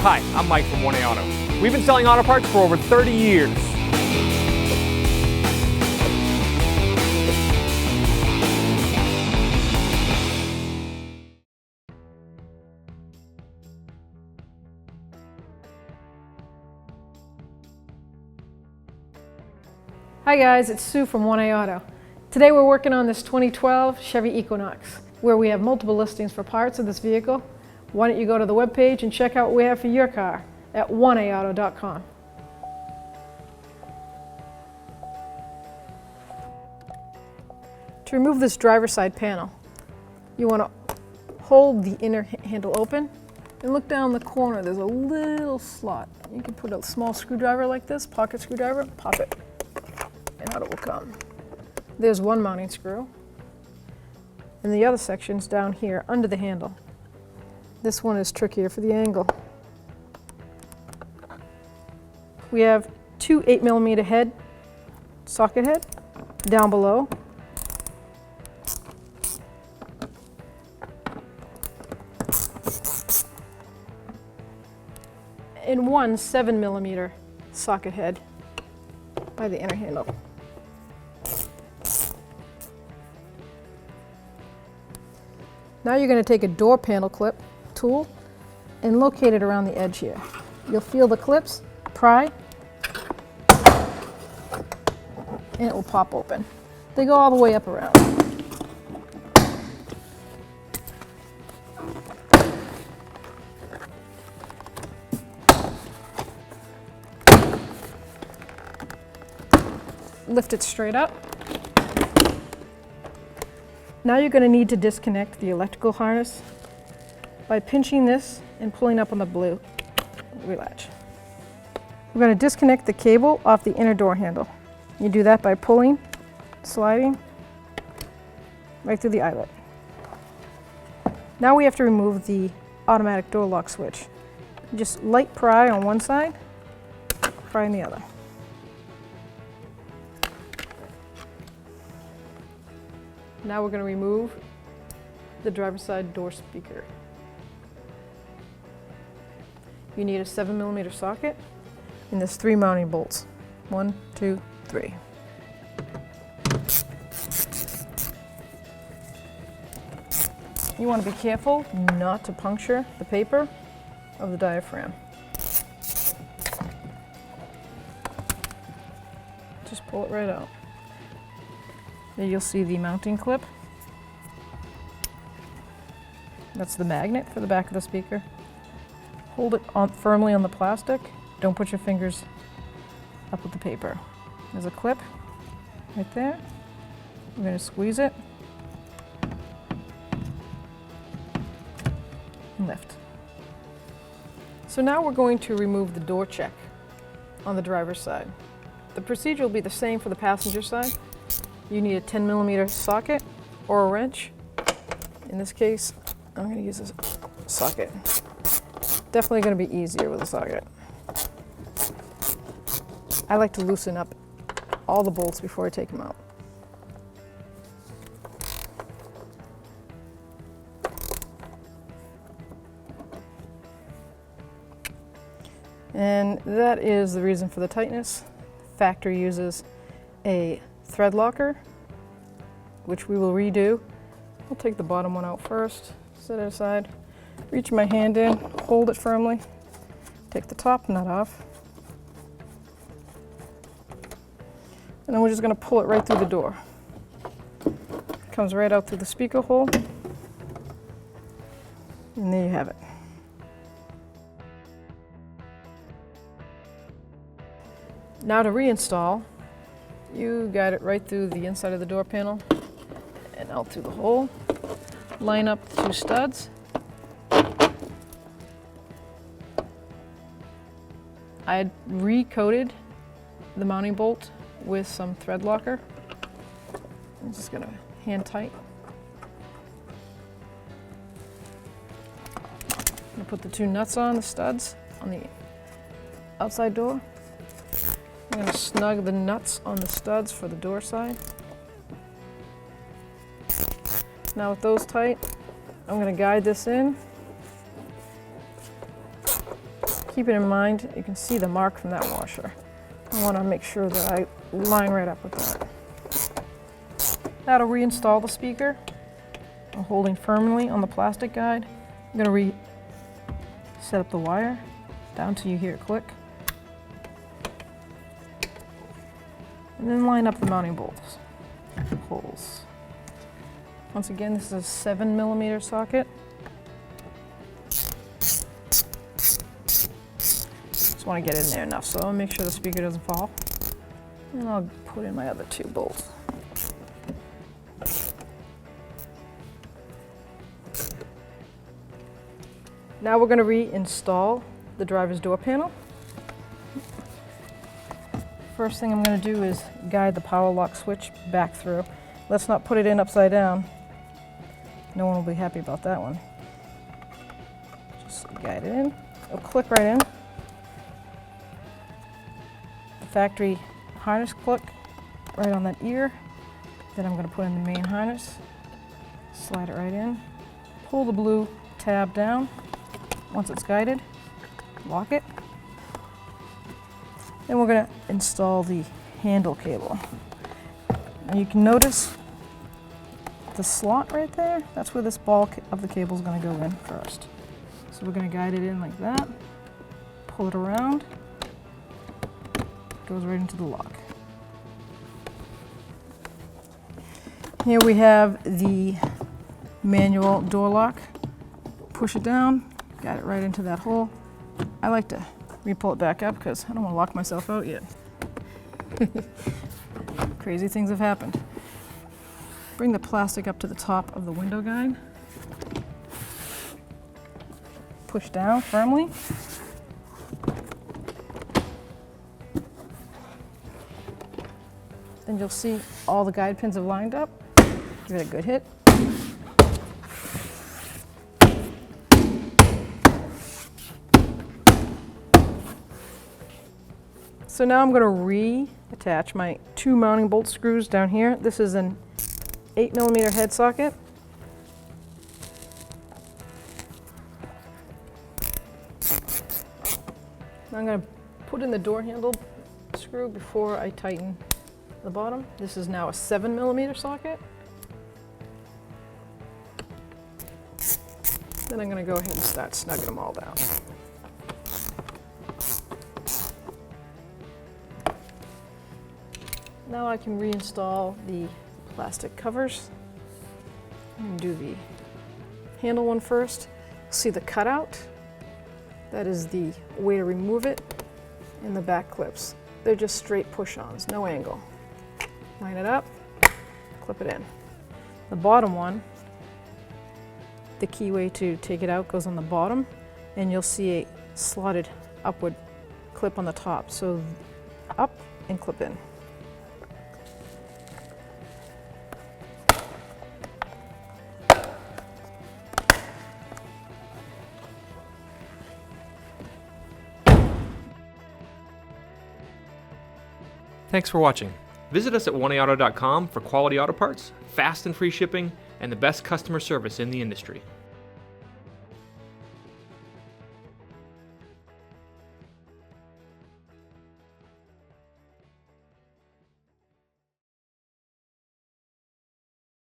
Hi, I'm Mike from 1A Auto. We've been selling auto parts for over 30 years. Hi guys, it's Sue from 1A Auto. Today we're working on this 2012 Chevy Equinox, where we have multiple listings for parts of this vehicle. Why don't you go to the webpage and check out what we have for your car at 1aauto.com. To remove this driver's side panel, you want to hold the inner handle open and look down the corner. There's a little slot. You can put a small screwdriver like this, pocket screwdriver, pop it, and out it will come. There's one mounting screw, and the other section's down here under the handle. This one is trickier for the angle. We have two 8mm socket head down below. And one 7mm socket head by the inner handle. Now you're going to take a door panel clip tool and locate it around the edge here. You'll feel the clips pry and it will pop open. They go all the way up around. Lift it straight up. Now you're going to need to disconnect the electrical harness by pinching this and pulling up on the blue latch. We're going to disconnect the cable off the inner door handle. You do that by pulling, sliding right through the eyelet. Now we have to remove the automatic door lock switch. Just light pry on one side, pry on the other. Now we're going to remove the driver's side door speaker. You need a 7mm socket, and there's 3 mounting bolts. 1, 2, 3. You want to be careful not to puncture the paper of the diaphragm. Just pull it right out. There you'll see the mounting clip. That's the magnet for the back of the speaker. Hold it firmly on the plastic. Don't put your fingers up with the paper. There's a clip right there. We're going to squeeze it and lift. So now we're going to remove the door check on the driver's side. The procedure will be the same for the passenger side. You need a 10mm socket or a wrench. In this case, I'm going to use this socket. Definitely going to be easier with a socket. I like to loosen up all the bolts before I take them out. And that is the reason for the tightness. Factory uses a thread locker, which we will redo. I'll take the bottom one out first, set it aside, reach my hand in, hold it firmly, take the top nut off, and then we're just going to pull it right through the door. Comes right out through the speaker hole, and there you have it. Now to reinstall, you guide it right through the inside of the door panel and out through the hole. Line up the 2 studs. I had recoated the mounting bolt with some thread locker. I'm just going to hand tight. I'm going to put the 2 nuts on, the studs, on the outside door. I'm going to snug the nuts on the studs for the door side. Now with those tight, I'm going to guide this in Keeping in mind, you can see the mark from that washer. I want to make sure that I line right up with that. That'll reinstall the speaker. I'm holding firmly on the plastic guide. I'm going to set up the wire down till you hear it click. And then line up the mounting bolts, holes. Once again, this is a 7mm socket. Just want to get in there enough, so I'll make sure the speaker doesn't fall. And I'll put in my other 2 bolts. Now we're going to reinstall the driver's door panel. First thing I'm going to do is guide the power lock switch back through. Let's not put it in upside down. No one will be happy about that one. Just guide it in. It'll click right in. The factory harness click right on that ear. Then I'm going to put in the main harness. Slide it right in. Pull the blue tab down. Once it's guided, lock it. Then we're going to install the handle cable. Now you can notice the slot right there. That's where this ball of the cable is going to go in first. So we're going to guide it in like that. Pull it around. It goes right into the lock. Here we have the manual door lock. Push it down. Got it right into that hole. I like to re-pull it back up because I don't want to lock myself out yet. Crazy things have happened. Bring the plastic up to the top of the window guide. Push down firmly. Then you'll see all the guide pins have lined up. Give it a good hit. So now I'm going to reattach my 2 mounting bolt screws down here. This is an 8mm head socket. I'm going to put in the door handle screw before I tighten the bottom. This is now a 7mm socket. Then I'm going to go ahead and start snugging them all down. Now I can reinstall the plastic covers. I'm going to do the handle one first. See the cutout? That is the way to remove it. And the back clips. They're just straight push-ons, no angle. Line it up, clip it in. The bottom one, the key way to take it out goes on the bottom, and you'll see a slotted upward clip on the top. So up and clip in. Thanks for watching. Visit us at oneauto.com for quality auto parts, fast and free shipping, and the best customer service in the industry.